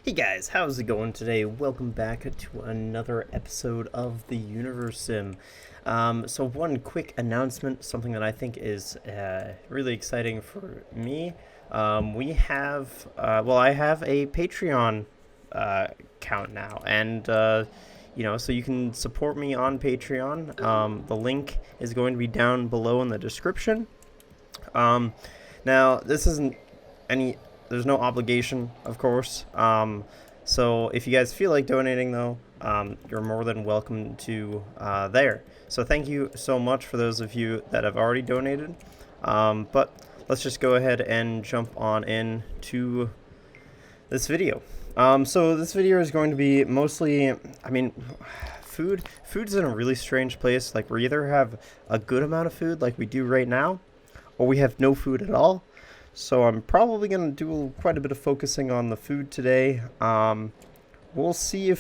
Hey guys, how's it going today? Welcome back to another episode of the Universim. So one quick announcement, something that I think is really exciting for me. We have, I have a Patreon account now, and so you can support me on Patreon. The link is going to be down below in the description. Now this isn't any there's no obligation, of course. So if you guys feel like donating, though, you're more than welcome to there. So thank you so much for those of you that have already donated. But let's just go ahead and jump on in to this video. So this video is going to be mostly, food's in a really strange place. Like, we either have a good amount of food like we do right now, or we have no food at all. So I'm probably going to do quite a bit of focusing on the food today. We'll see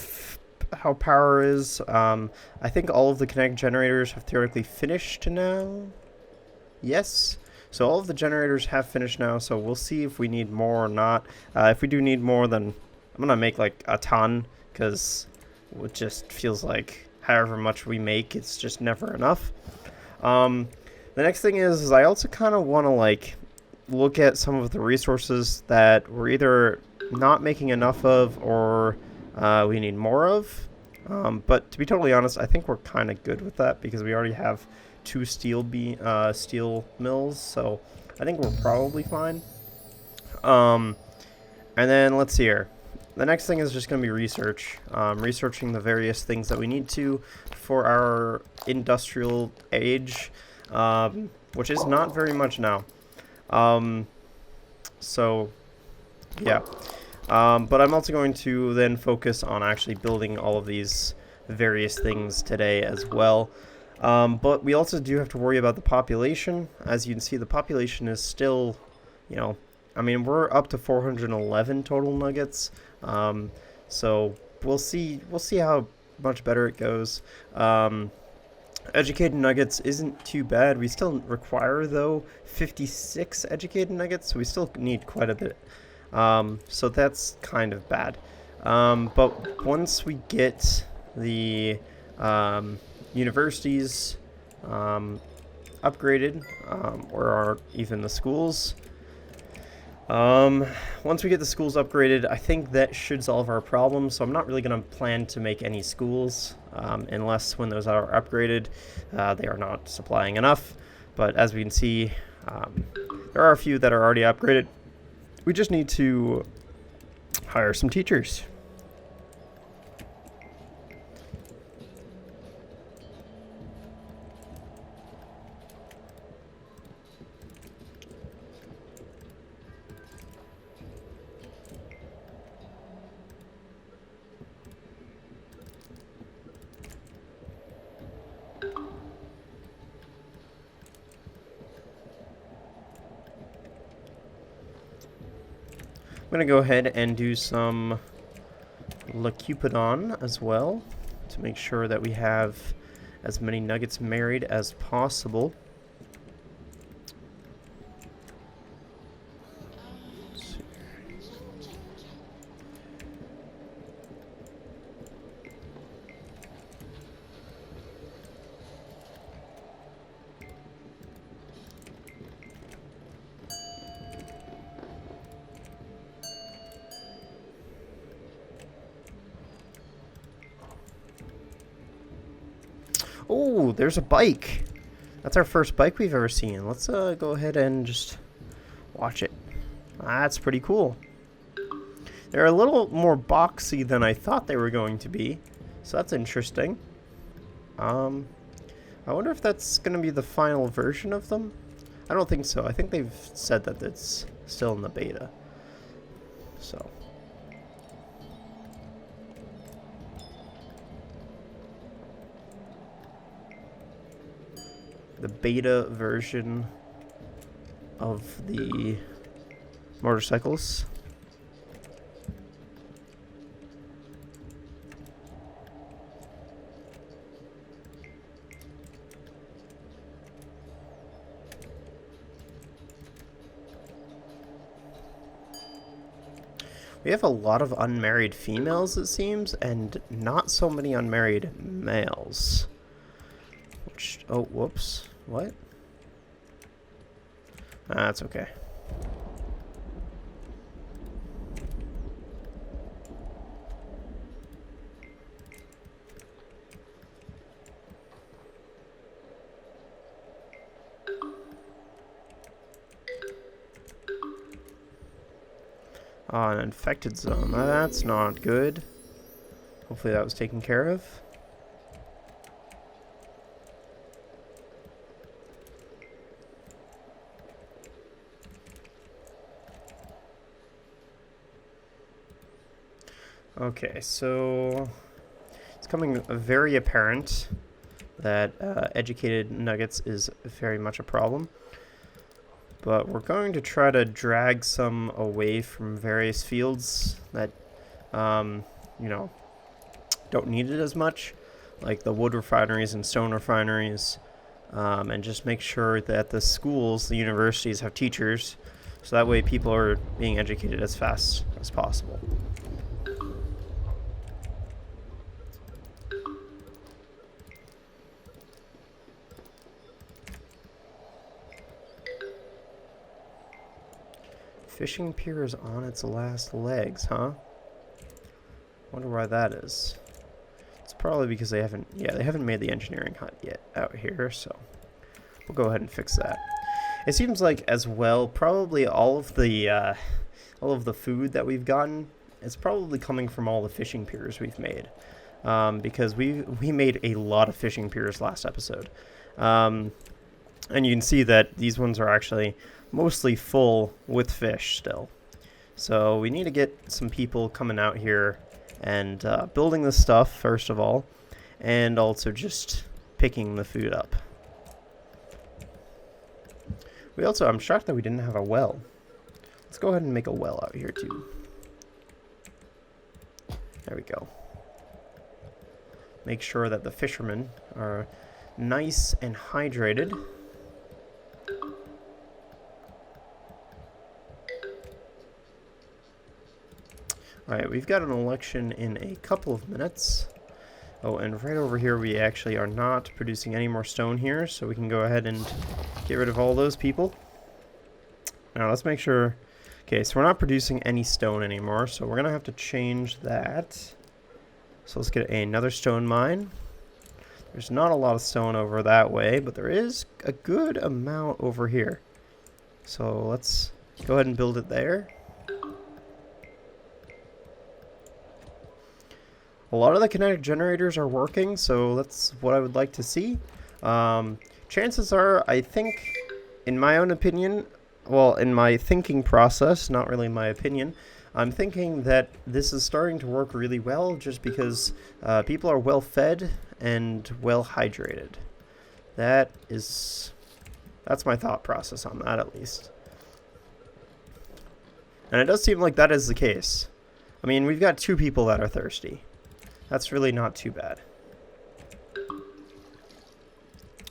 how power is. I think all of the kinetic generators have theoretically finished now. Yes. So all of the generators have finished now, so we'll see if we need more or not. If we do need more, then I'm going to make like a ton, because it just feels like however much we make, it's just never enough. The next thing is I also kind of want to look at some of the resources that we're either not making enough of or we need more of. But to be totally honest, I think we're kind of good with that because we already have two steel mills, so I think we're probably fine. And then let's see here. The next thing is just going to be research. Researching the various things that we need to for our industrial age, which is not very much now. So yeah. But I'm also going to then focus on actually building all of these various things today as well. But we also do have to worry about the population. As you can see, the population is still, we're up to 411 total nuggets. So we'll see how much better it goes. Educated nuggets isn't too bad. We still require, though, 56 educated nuggets, so we still need quite a bit. So that's kind of bad. But once we get the universities upgraded, or even the schools, once we get the schools upgraded, I think that should solve our problem. So I'm not really going to plan to make any schools unless when those are upgraded, they are not supplying enough. But as we can see, there are a few that are already upgraded. We just need to hire some teachers. I'm going to go ahead and do some Cupidon as well to make sure that we have as many nuggets married as possible. Oh, there's a bike. That's our first bike we've ever seen. Let's go ahead and just watch it. That's pretty cool. They're a little more boxy than I thought they were going to be, so that's interesting. I wonder if that's going to be the final version of them. I don't think so. I think they've said that it's still in the beta. So the beta version of the motorcycles. We have a lot of unmarried females, it seems, and not so many unmarried males. Which, oh, whoops. What? That's okay. An infected zone. That's not good. Hopefully that was taken care of. Okay, so it's becoming very apparent that educated nuggets is very much a problem. But we're going to try to drag some away from various fields that, you know, don't need it as much, like the wood refineries and stone refineries, and just make sure that the schools, the universities, have teachers, so that way people are being educated as fast as possible. Fishing pier is on its last legs, huh? Wonder why that is. It's probably because they haven't made the engineering hut yet out here, so we'll go ahead and fix that. It seems like as well, probably all of the food that we've gotten is probably coming from all the fishing piers we've made, because we made a lot of fishing piers last episode, and you can see that these ones are actually mostly full with fish still. So we need to get some people coming out here and building this stuff first of all, and also just picking the food up. I'm shocked that we didn't have a well. Let's go ahead and make a well out here too. There we go. Make sure that the fishermen are nice and hydrated. Alright, we've got an election in a couple of minutes. Oh, and right over here we actually are not producing any more stone here, so we can go ahead and get rid of all those people. Now let's make sure... Okay, so we're not producing any stone anymore, so we're going to have to change that. So let's get another stone mine. There's not a lot of stone over that way, but there is a good amount over here. So let's go ahead and build it there. A lot of the kinetic generators are working, so that's what I would like to see. Chances are, I think, in my own opinion, well, in my thinking process, not really my opinion, I'm thinking that this is starting to work really well just because people are well fed and well hydrated. That's my thought process on that, at least. And it does seem like that is the case. I mean, we've got 2 people that are thirsty. That's really not too bad.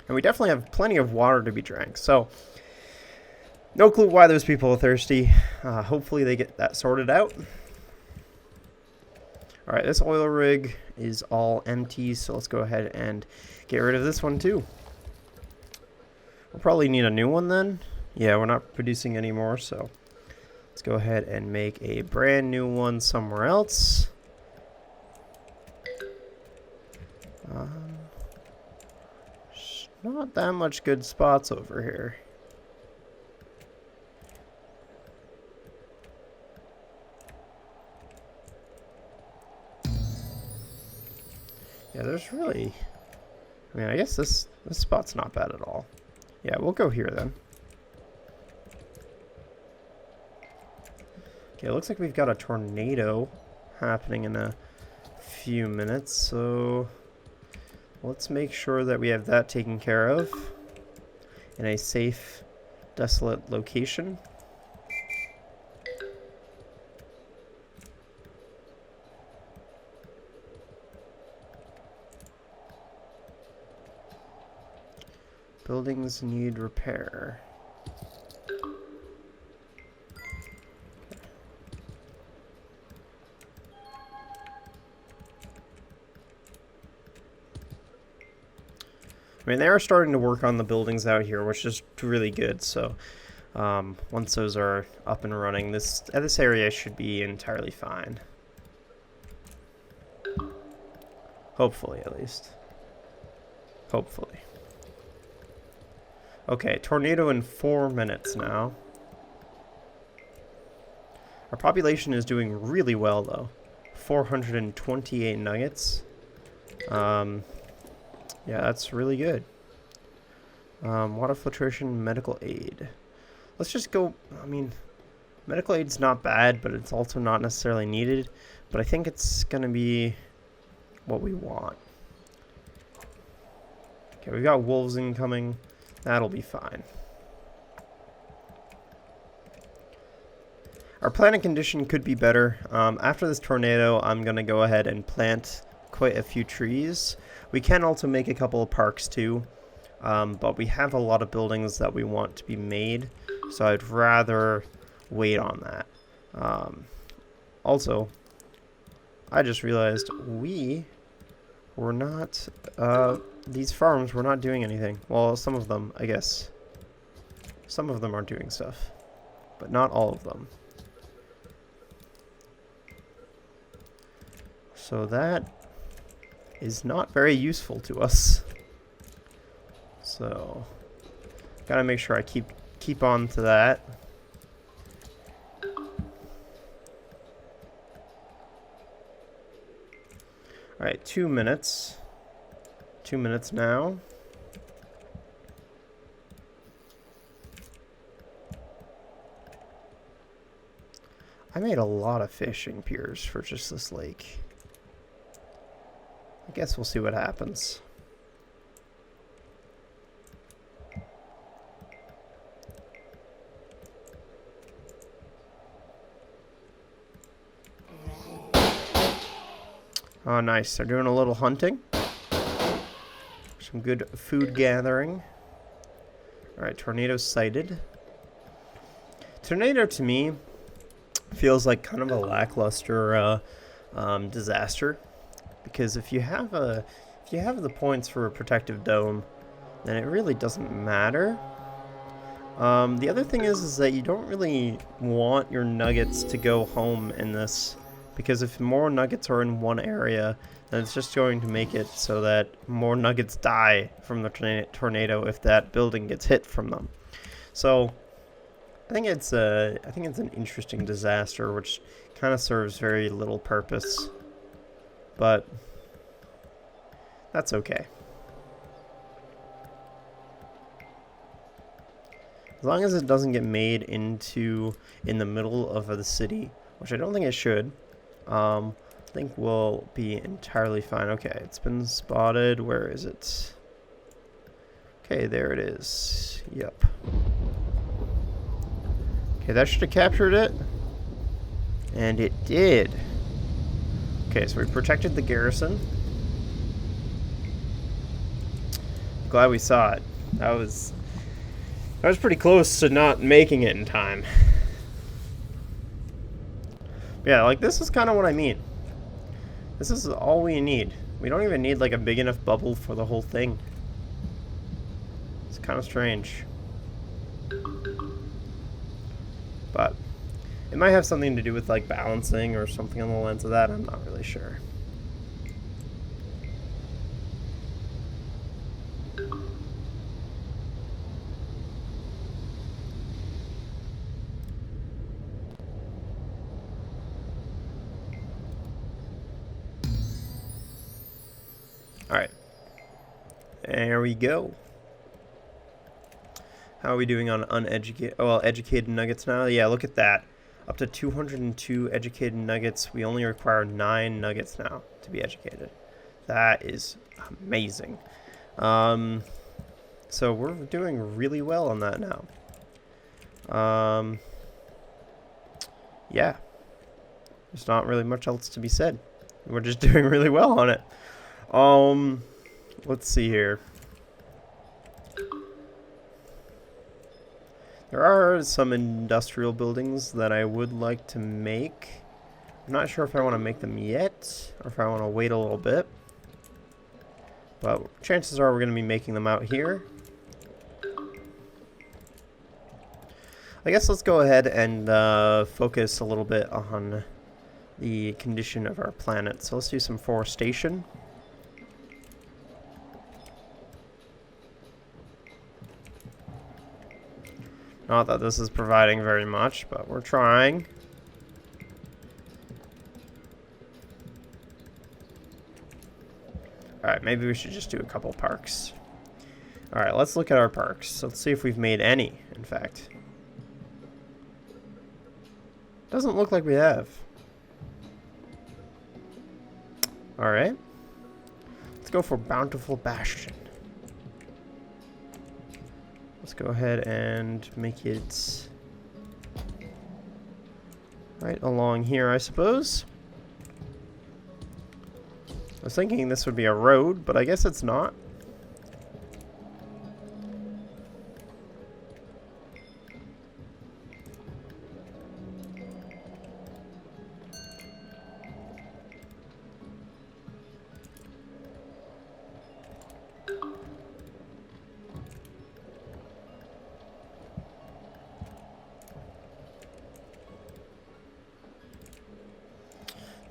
And we definitely have plenty of water to be drank. So, no clue why those people are thirsty. Hopefully they get that sorted out. Alright, this oil rig is all empty, so let's go ahead and get rid of this one too. We'll probably need a new one then. Yeah, we're not producing anymore, so let's go ahead and make a brand new one somewhere else. Not that much good spots over here. Yeah, there's really... I mean, I guess this spot's not bad at all. Yeah, we'll go here then. Okay, it looks like we've got a tornado happening in a few minutes, so let's make sure that we have that taken care of in a safe, desolate location. Buildings need repair. I mean, they are starting to work on the buildings out here, which is really good. So once those are up and running, this area should be entirely fine. Hopefully, at least. Hopefully. Okay, tornado in 4 minutes now. Our population is doing really well, though. 428 nuggets. Yeah, that's really good. Water filtration, medical aid. Let's just go, I mean, medical aid's not bad, but it's also not necessarily needed. But I think it's going to be what we want. Okay, we've got wolves incoming. That'll be fine. Our planting condition could be better. After this tornado, I'm going to go ahead and plant quite a few trees. We can also make a couple of parks too, but we have a lot of buildings that we want to be made, so I'd rather wait on that. Also, I just realized we were not, these farms were not doing anything. Well, some of them, I guess. Some of them are doing stuff, but not all of them. So that is not very useful to us. So gotta make sure I keep on to that. Alright, 2 minutes. 2 minutes now. I made a lot of fishing piers for just this lake. I guess we'll see what happens. Oh, nice. They're doing a little hunting. Some good food gathering. Alright, tornado sighted. Tornado to me feels like kind of a lackluster disaster. Because if you have the points for a protective dome, then it really doesn't matter. The other thing is that you don't really want your nuggets to go home in this, because if more nuggets are in one area, then it's just going to make it so that more nuggets die from the tornado if that building gets hit from them. So I think it's an interesting disaster, which kind of serves very little purpose. But that's okay. As long as it doesn't get made in the middle of the city, which I don't think it should, I think we'll be entirely fine. Okay, it's been spotted. Where is it? Okay, there it is. Yep. Okay, that should have captured it. And it did. Okay, so we protected the garrison. Glad we saw it. That was pretty close to not making it in time. Yeah, like this is kind of what I mean. This is all we need. We don't even need like a big enough bubble for the whole thing. It's kind of strange. But it might have something to do with like balancing or something on the lens of that. I'm not really sure. All right. There we go. How are we doing on educated nuggets now? Yeah, look at that. Up to 202 educated nuggets. We only require 9 nuggets now to be educated. That is amazing. So we're doing really well on that now. Yeah. There's not really much else to be said. We're just doing really well on it. Let's see here. There are some industrial buildings that I would like to make. I'm not sure if I want to make them yet, or if I want to wait a little bit. But chances are we're going to be making them out here. I guess let's go ahead and focus a little bit on the condition of our planet. So let's do some forestation. Not that this is providing very much, but we're trying. Alright, maybe we should just do a couple parks. Alright, let's look at our parks. Let's see if we've made any, in fact. Doesn't look like we have. Alright. Let's go for Bountiful Bastion. Let's go ahead and make it right along here, I suppose. I was thinking this would be a road, but I guess it's not.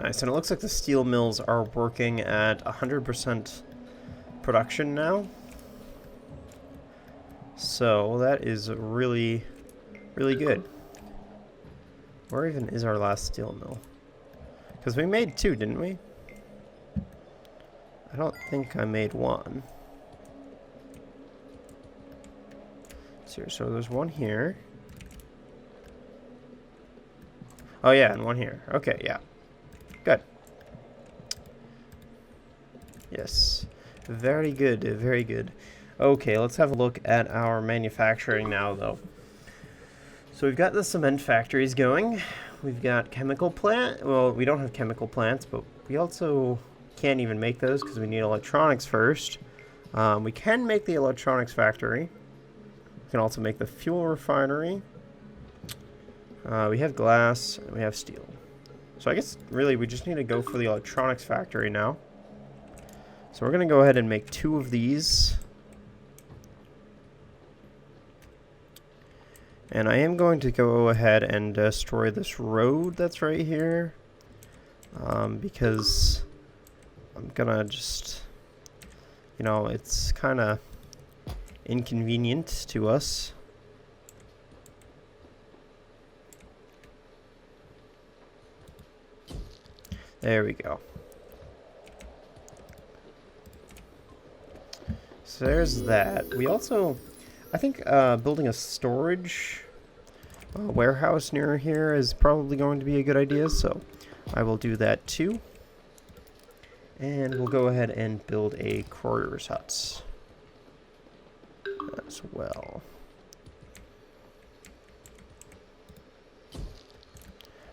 Nice, and it looks like the steel mills are working at 100% production now. So that is really, really good. Where even is our last steel mill? Because we made 2, didn't we? I don't think I made 1. So there's 1 here. Oh yeah, and 1 here. Okay, yeah. Good. Yes. Very good, very good. Okay, let's have a look at our manufacturing now, though. So we've got the cement factories going. We've got chemical plant. Well, we don't have chemical plants, but we also can't even make those because we need electronics first. We can make the electronics factory. We can also make the fuel refinery. We have glass, and we have steel. So I guess, really, we just need to go for the electronics factory now. So we're going to go ahead and make 2 of these. And I am going to go ahead and destroy this road that's right here. Because I'm going to just, you know, it's kind of inconvenient to us. There we go. So there's that. We also, I think building a storage warehouse near here is probably going to be a good idea, so I will do that too. And we'll go ahead and build a courier's hut as well.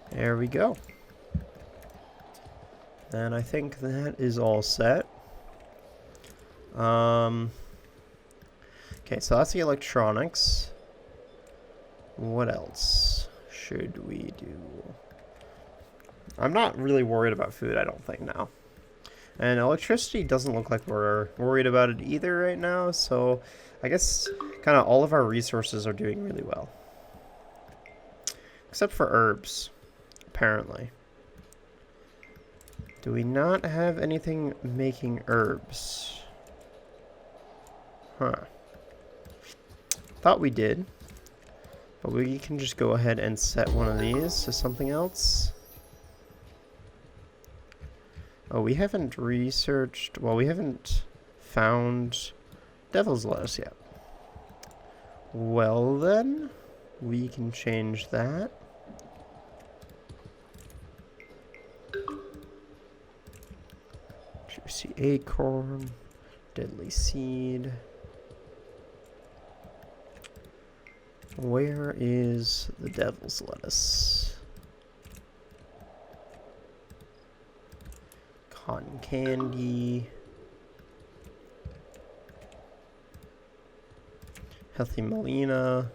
There we go. And I think that is all set. Okay, so that's the electronics. What else should we do? I'm not really worried about food, I don't think, now. And electricity doesn't look like we're worried about it either right now, so I guess kind of all of our resources are doing really well. Except for herbs, apparently. Do we not have anything making herbs? Huh. Thought we did. But we can just go ahead and set one of these to something else. Oh, we haven't researched... Well, we haven't found devil's lettuce yet. Well, then, we can change that. Juicy acorn, deadly seed. Where is the devil's lettuce? Cotton candy. Healthy Melina.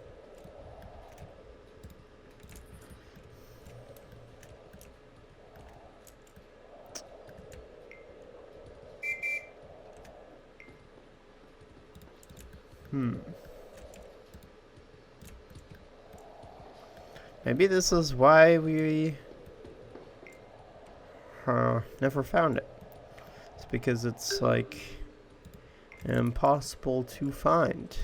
Maybe this is why we never found it. It's because it's like impossible to find.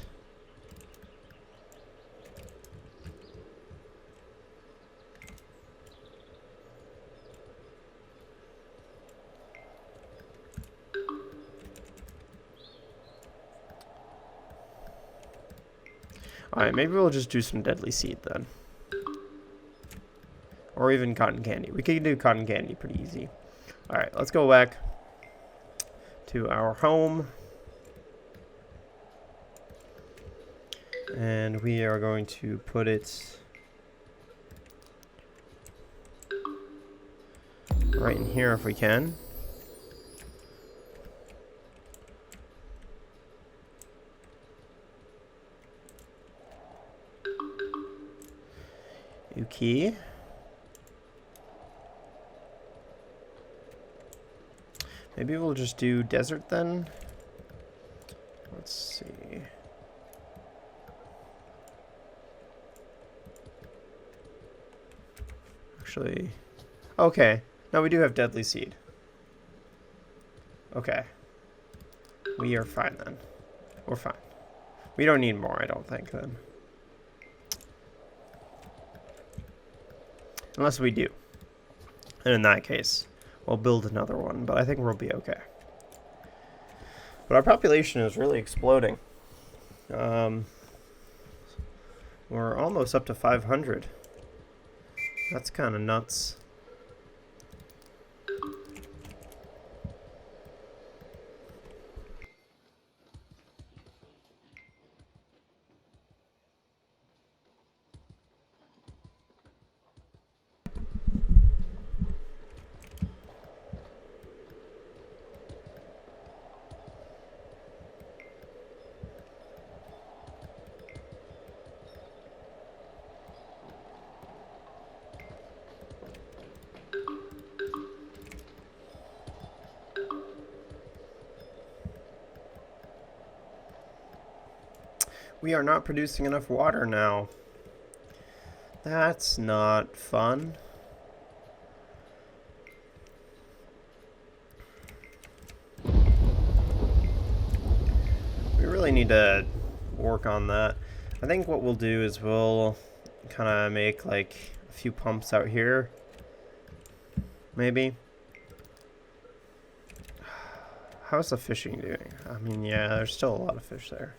Alright, maybe we'll just do some deadly seed then. Or even cotton candy. We could do cotton candy pretty easy. Alright, let's go back to our home. And we are going to put it right in here if we can. Okay. Maybe we'll just do desert then. Let's see. Actually, okay. No, we do have deadly seed. Okay. We are fine then. We're fine. We don't need more, I don't think, then. Unless we do. And in that case, we'll build another one, but I think we'll be okay. But our population is really exploding. We're almost up to 500. That's kind of nuts. We are not producing enough water now. That's not fun. We really need to work on that. I think what we'll do is we'll kind of make like a few pumps out here. Maybe. How's the fishing doing? I mean, yeah, there's still a lot of fish there.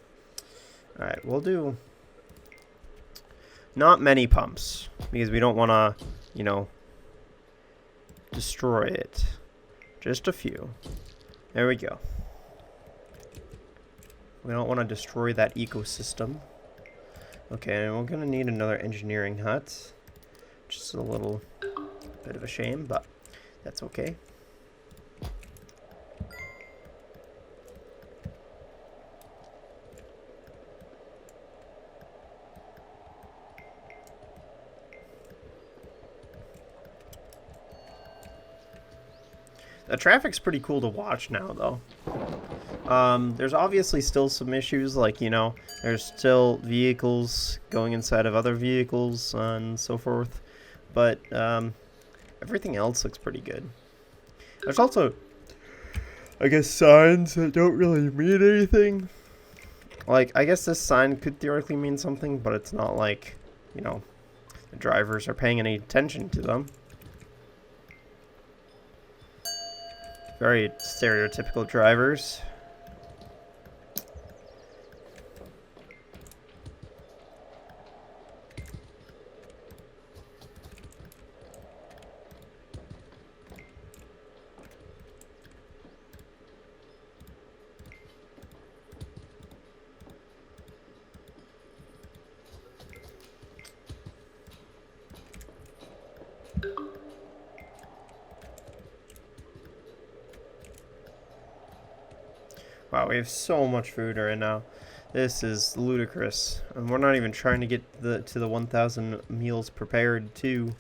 Alright, we'll do not many pumps, because we don't want to, you know, destroy it. Just a few. There we go. We don't want to destroy that ecosystem. Okay, and we're going to need another engineering hut. Which is a little bit of a shame, but that's okay. The traffic's pretty cool to watch now, though. There's obviously still some issues, like, you know, there's still vehicles going inside of other vehicles and so forth, but everything else looks pretty good. There's also, I guess, signs that don't really mean anything. Like, I guess this sign could theoretically mean something, but it's not like, you know, the drivers are paying any attention to them. Very stereotypical drivers. Wow, we have so much food right now. This is ludicrous. And we're not even trying to get to the 1,000 meals prepared, too.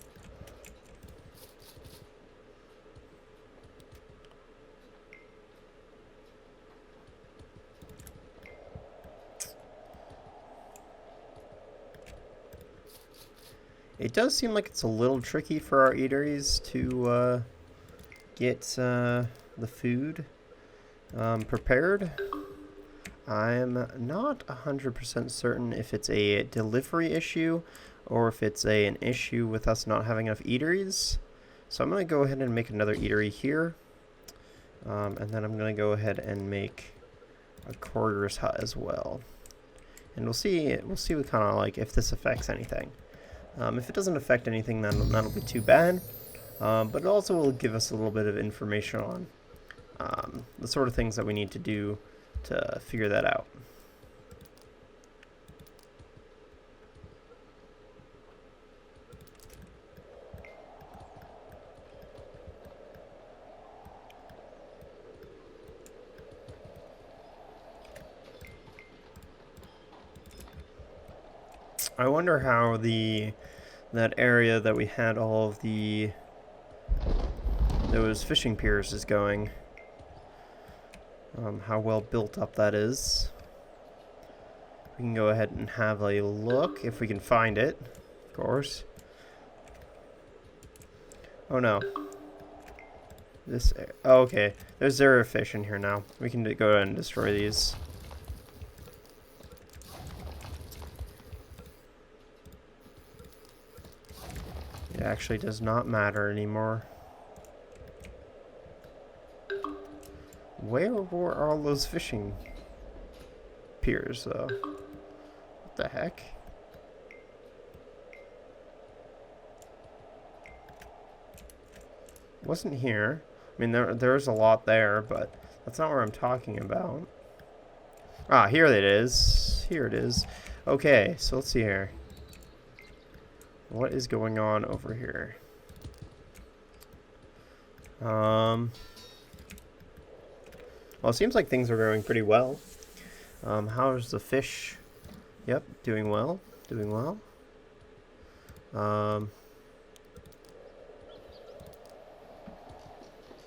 It does seem like it's a little tricky for our eateries to get the food prepared. I'm not 100% certain if it's a delivery issue or if it's an issue with us not having enough eateries. So I'm going to go ahead and make another eatery here. And then I'm going to go ahead and make a quarters hut as well. And we'll see what kind of like if this affects anything. If it doesn't affect anything, then that'll be too bad. But it also will give us a little bit of information on the sort of things that we need to do to figure that out. I wonder how that area that we had all of those fishing piers is going. How well built up that is. We can go ahead and have a look if we can find it, of course. Oh no. Oh, okay. There's zero fish in here now. We can go ahead and destroy these. It actually does not matter anymore. Where were all those fishing piers, though? What the heck? Wasn't here. I mean, there's a lot there, but that's not what I'm talking about. Ah, here it is. Here it is. Okay, so let's see here. What is going on over here? Well, it seems like things are going pretty well. How's the fish? Yep, doing well. Doing well.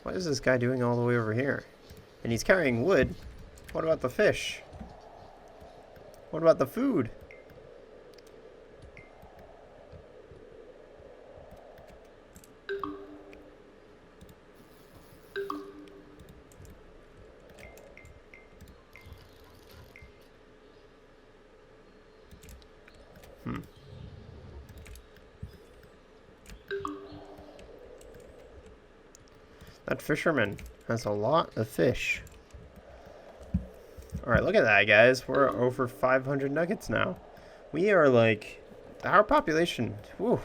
What is this guy doing all the way over here? And he's carrying wood. What about the fish? What about the food? That fisherman has a lot of fish. Alright, look at that, guys. We're over 500 nuggets now. We are like... Our population, whew,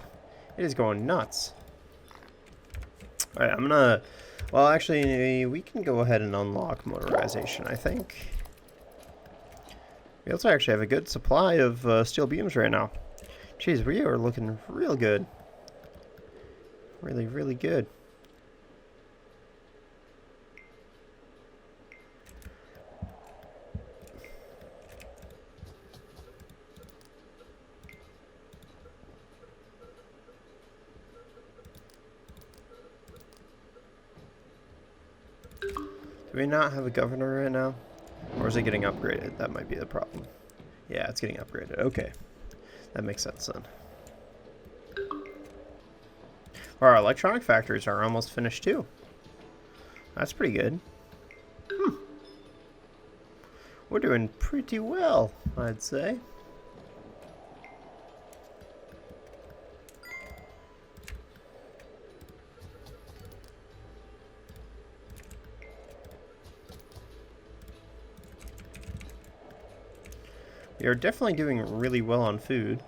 it is going nuts. Alright, I'm gonna... Well, actually, we can go ahead and unlock motorization, I think. We also actually have a good supply of steel beams right now. Jeez, we are looking real good. Really, really good. Do we not have a governor right now? Or is it getting upgraded? That might be the problem. Yeah, it's getting upgraded. Okay. That makes sense then. Our electronic factories are almost finished too. That's pretty good. We're doing pretty well, I'd say. We are definitely doing really well on food.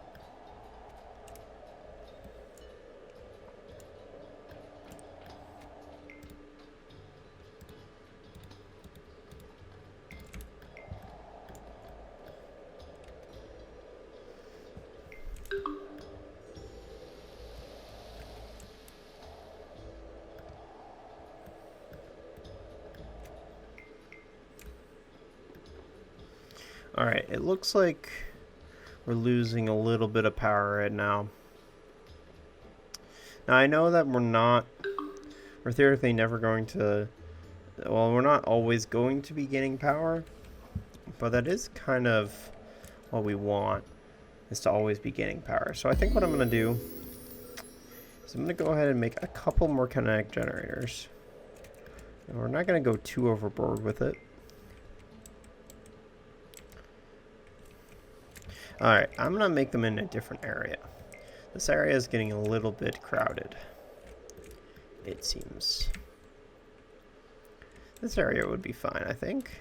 Alright, it looks like we're losing a little bit of power right now. Now, I know that we're theoretically never going to, well, we're not always going to be getting power, but that is kind of what we want, is to always be getting power. So I think what I'm going to do So I'm going to go ahead and make a couple more kinetic generators. And we're not going to go too overboard with it. Alright, I'm going to make them in a different area. This area is getting a little bit crowded, it seems. This area would be fine, I think.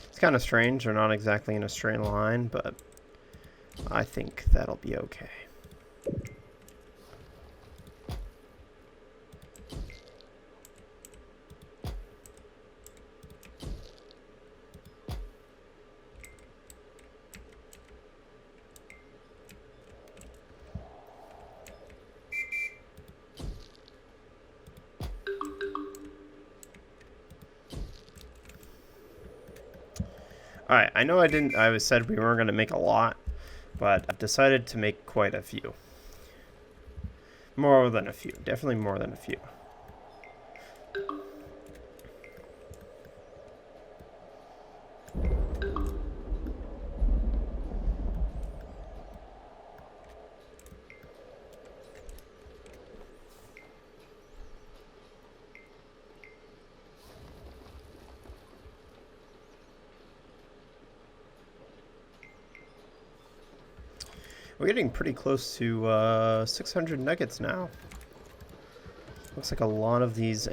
It's kind of strange, they're not exactly in a straight line, but I think that'll be okay. Alright, I know I said we weren't going to make a lot, but I've decided to make quite a few. More than a few. Definitely more than a few. We're getting pretty close to 600 nuggets now. Looks like a lot of these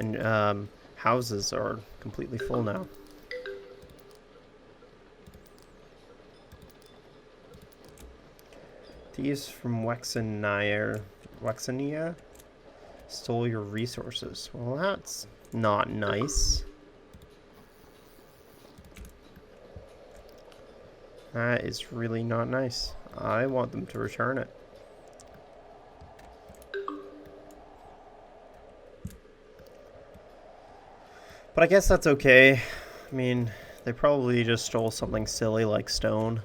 houses are completely full now. Thieves from Wexenia stole your resources. Well, that's not nice. That is really not nice. I want them to return it. But I guess that's okay. I mean, they probably just stole something silly like stone.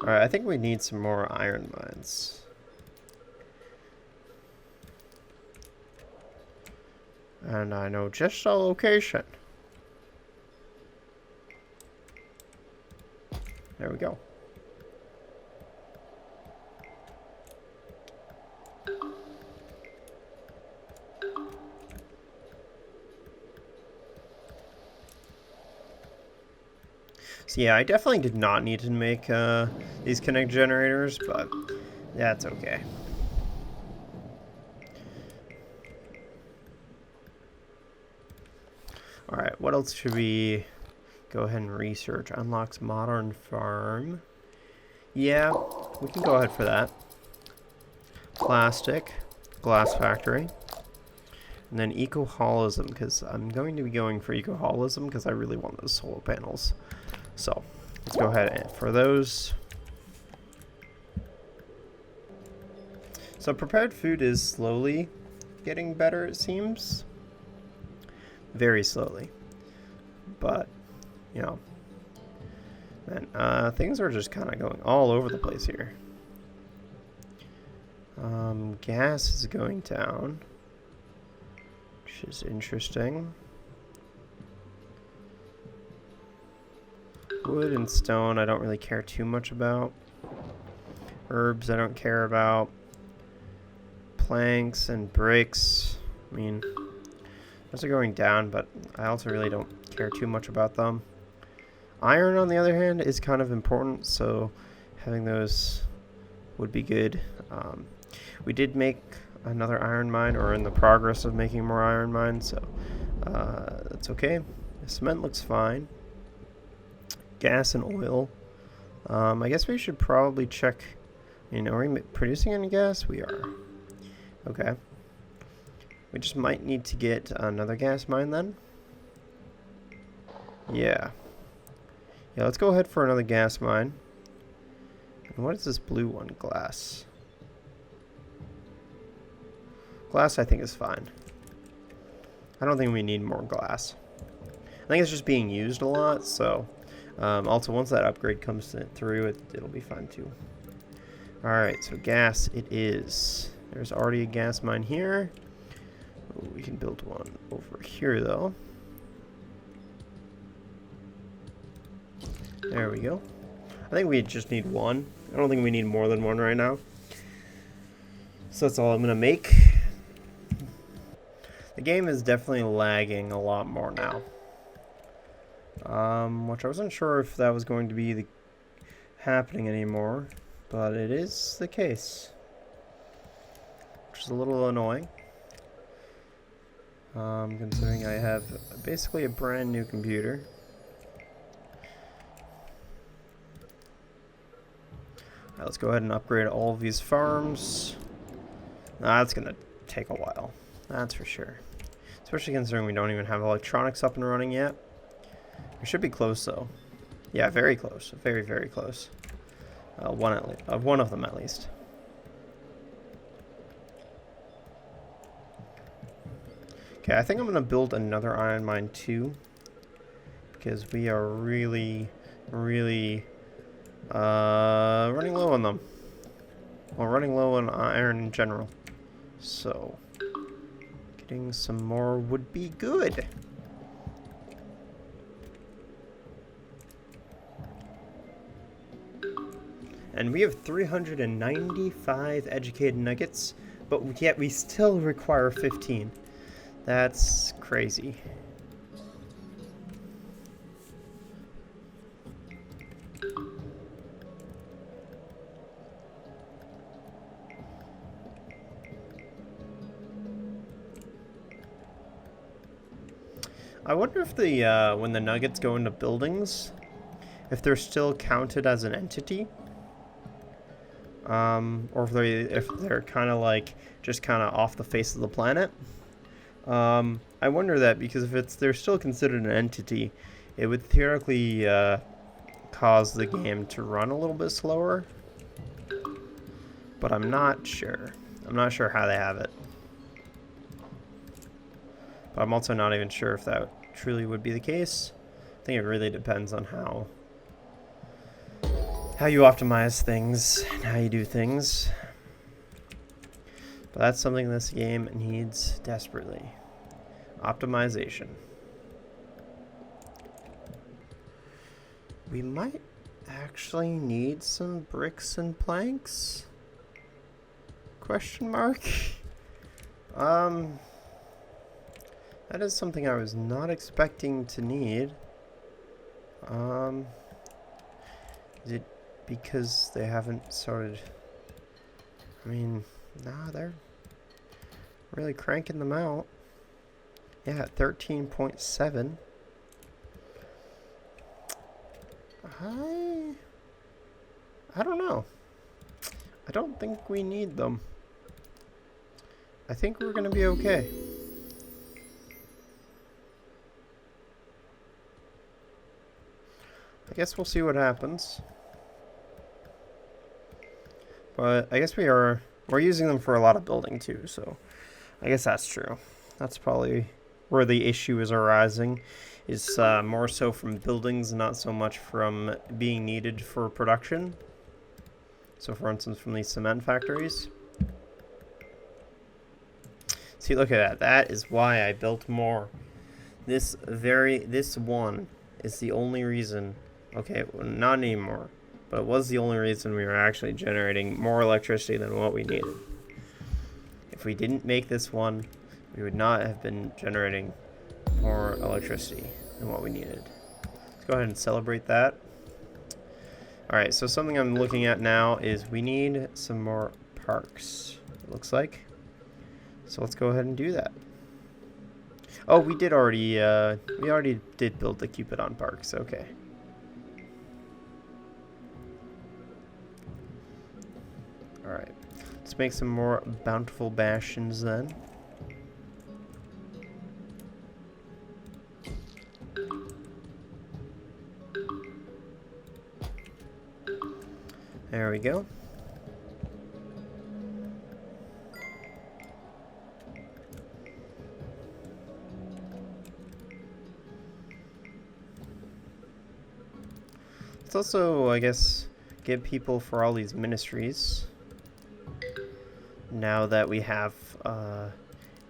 Alright, I think we need some more iron mines. And I know just the location. There we go. So yeah, I definitely did not need to make these connect generators, but that's okay. Alright, what else should we go ahead and research? Unlocks modern farm. Yeah, we can go ahead for that. Plastic, glass factory. And then eco-holism, because I'm going to be going for eco-holism because I really want those solar panels. So, let's go ahead and for those. So prepared food is slowly getting better, it seems. Very slowly. But, you know, man, things are just kind of going all over the place here. Gas is going down, which is interesting. Wood and stone I don't really care too much about. Herbs I don't care about. Planks and bricks, I mean, those are going down, but I also really don't care too much about them. Iron, on the other hand, is kind of important, so having those would be good. We did make another iron mine, or in the progress of making more iron mines, so that's okay. The cement looks fine. Gas and oil. I guess we should probably check. Are we producing any gas? We are. Okay. We just might need to get another gas mine then. Yeah. Yeah, let's go ahead for another gas mine. And what is this blue one? Glass. Glass I think is fine. I don't think we need more glass. I think it's just being used a lot, so also once that upgrade comes through, it'll be fine too. Alright, so gas it is. There's already a gas mine here. Ooh, we can build one over here, though. There we go. I think we just need one. I don't think we need more than one right now. So that's all I'm gonna make. The game is definitely lagging a lot more now. Which I wasn't sure if that was going to be happening anymore, but it is the case. Which is a little annoying. Considering I have basically a brand new computer. Alright, let's go ahead and upgrade all of these farms. That's gonna take a while, that's for sure. Especially considering we don't even have electronics up and running yet. We should be close though. Yeah, very close. Very, very close. One of them at least. Okay, I think I'm gonna build another iron mine too, because we are really, really running low on them. Well, running low on iron in general. So, getting some more would be good. And we have 395 educated nuggets, but yet we still require 15. That's crazy. I wonder if the when the nuggets go into buildings, if they're still counted as an entity, or if they're kind of like just kind of off the face of the planet. I wonder that because if they're still considered an entity, it would theoretically cause the game to run a little bit slower. But I'm not sure. I'm not sure how they have it. But I'm also not even sure if that truly would be the case. I think it really depends on how you optimize things and how you do things. But that's something this game needs desperately. Optimization. We might actually need some bricks and planks? Question mark? That is something I was not expecting to need. Is it because they haven't started? I mean, nah, they're really cranking them out. Yeah, 13.7. I don't know. I don't think we need them. I think we're gonna be okay. I guess we'll see what happens. But I guess we're using them for a lot of building too, so I guess that's true. That's probably where the issue is arising, is more so from buildings, not so much from being needed for production. So for instance, from these cement factories. See, look at that. That is why I built more. This one is the only reason. Okay, well, not anymore. But it was the only reason we were actually generating more electricity than what we needed. If we didn't make this one, we would not have been generating more electricity than what we needed. Let's go ahead and celebrate that. Alright, so something I'm looking at now is we need some more parks, it looks like. So let's go ahead and do that. Oh, we already did build the Cupidon parks, okay. Alright, let's make some more bountiful bastions then. There we go. Let's also, I guess, get people for all these ministries. Now that we have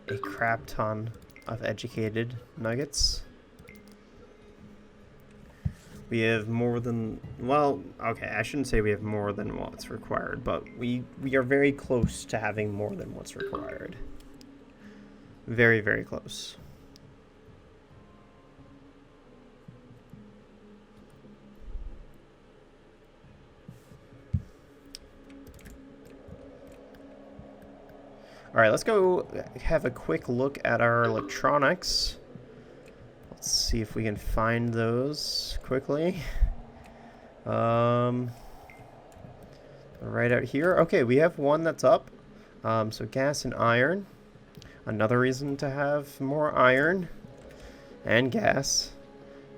a crap ton of educated nuggets. We have more than, well, okay, I shouldn't say we have more than what's required, but we are very close to having more than what's required. Very, very close. All right, let's go have a quick look at our electronics. Let's see if we can find those quickly. Right out here. Okay, we have one that's up. So gas and iron. Another reason to have more iron and gas.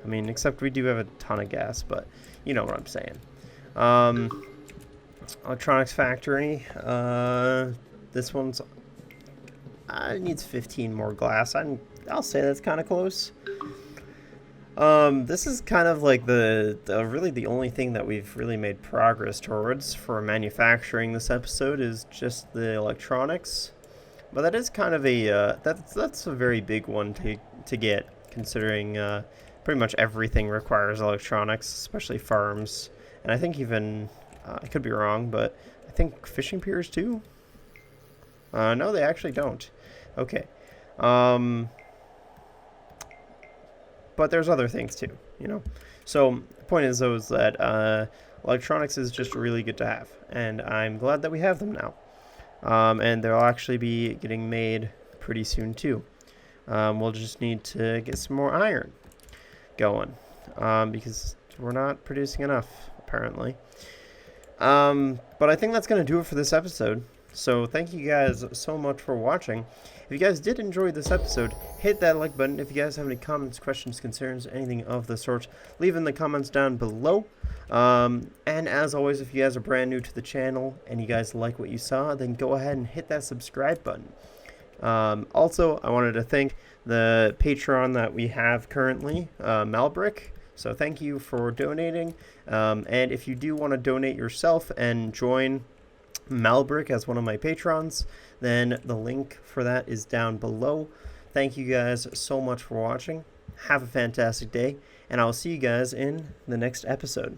I mean, except we do have a ton of gas, but you know what I'm saying. Electronics factory. This one's it needs 15 more glass. I'll say that's kind of close. This is kind of like really the only thing that we've really made progress towards for manufacturing this episode is just the electronics. But that is kind of a that's a very big one to get, considering pretty much everything requires electronics, especially farms. And I think even I could be wrong, but I think fishing piers too. No, they actually don't. Okay. But there's other things too, you know. So the point is, though, is that electronics is just really good to have, and I'm glad that we have them now. And they'll actually be getting made pretty soon too. We'll just need to get some more iron going, because we're not producing enough, apparently. But I think that's going to do it for this episode. So thank you guys so much for watching. If you guys did enjoy this episode, hit that like button. If you guys have any comments, questions, concerns, anything of the sort, leave in the comments down below. And as always, if you guys are brand new to the channel and you guys like what you saw, then go ahead and hit that subscribe button. Also, I wanted to thank the Patreon that we have currently, Malbrick. So thank you for donating. And if you do want to donate yourself and join Malbrick as one of my patrons, then the link for that is down below. Thank you guys so much for watching. Have a fantastic day, and I'll see you guys in the next episode.